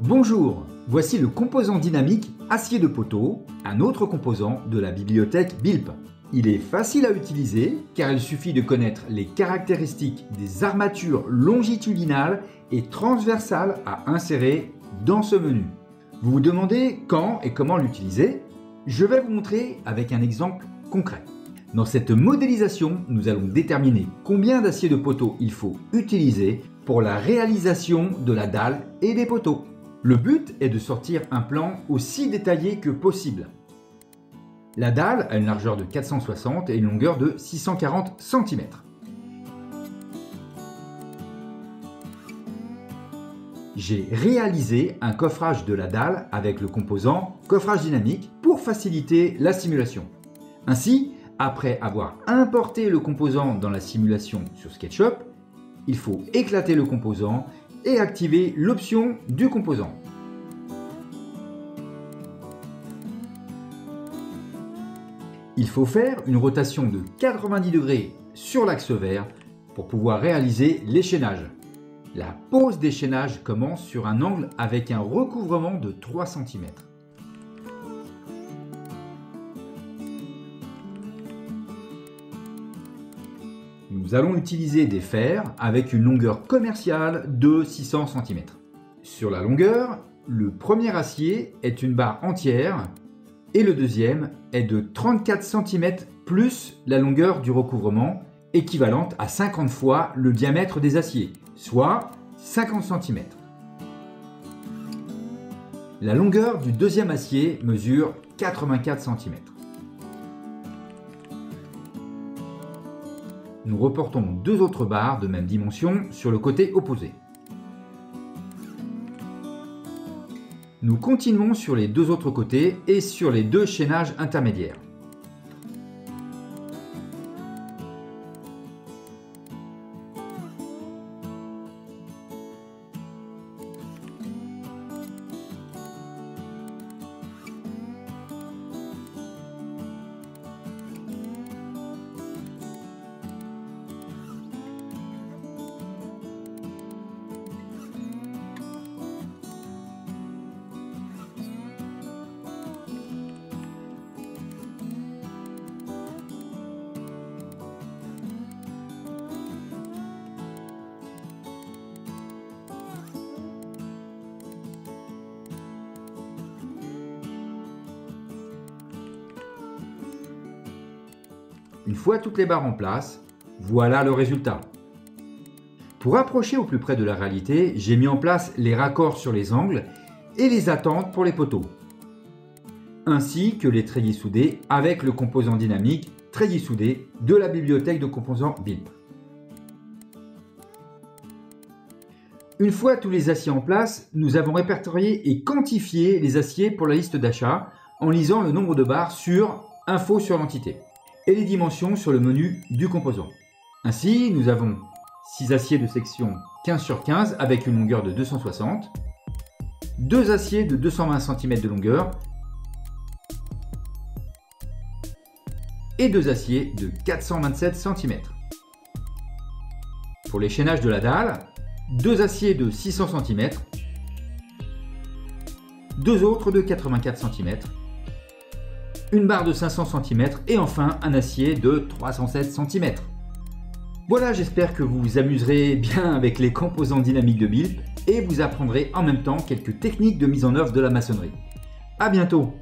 Bonjour, voici le composant dynamique acier de poteau, un autre composant de la bibliothèque BILP. Il est facile à utiliser car il suffit de connaître les caractéristiques des armatures longitudinales et transversales à insérer dans ce menu. Vous vous demandez quand et comment l'utiliser? Je vais vous montrer avec un exemple concret. Dans cette modélisation, nous allons déterminer combien d'acier de poteau il faut utiliser pour la réalisation de la dalle et des poteaux. Le but est de sortir un plan aussi détaillé que possible. La dalle a une largeur de 460 et une longueur de 640 cm. J'ai réalisé un coffrage de la dalle avec le composant coffrage dynamique pour faciliter la simulation. Ainsi, après avoir importé le composant dans la simulation sur SketchUp, il faut éclater le composant et activer l'option du composant. Il faut faire une rotation de 90 degrés sur l'axe vert pour pouvoir réaliser l'échaînage. La pose d'échaînage commence sur un angle avec un recouvrement de 3 cm. Nous allons utiliser des fers avec une longueur commerciale de 600 cm. Sur la longueur, le premier acier est une barre entière et le deuxième est de 34 cm plus la longueur du recouvrement, équivalente à 50 fois le diamètre des aciers, soit 50 cm. La longueur du deuxième acier mesure 84 cm. Nous reportons deux autres barres de même dimension sur le côté opposé. Nous continuons sur les deux autres côtés et sur les deux chaînages intermédiaires. Une fois toutes les barres en place, voilà le résultat. Pour approcher au plus près de la réalité, j'ai mis en place les raccords sur les angles et les attentes pour les poteaux, ainsi que les treillis soudés avec le composant dynamique treillis soudé de la bibliothèque de composants BILP. Une fois tous les aciers en place, nous avons répertorié et quantifié les aciers pour la liste d'achat en lisant le nombre de barres sur Info sur l'entité et les dimensions sur le menu du composant. Ainsi, nous avons 6 aciers de section 15 sur 15 avec une longueur de 260, 2 aciers de 220 cm de longueur et 2 aciers de 427 cm. Pour l'échaînage de la dalle, 2 aciers de 600 cm, 2 autres de 84 cm, une barre de 500 cm et enfin un acier de 307 cm. Voilà, j'espère que vous vous amuserez bien avec les composants dynamiques de BILP et vous apprendrez en même temps quelques techniques de mise en œuvre de la maçonnerie. À bientôt!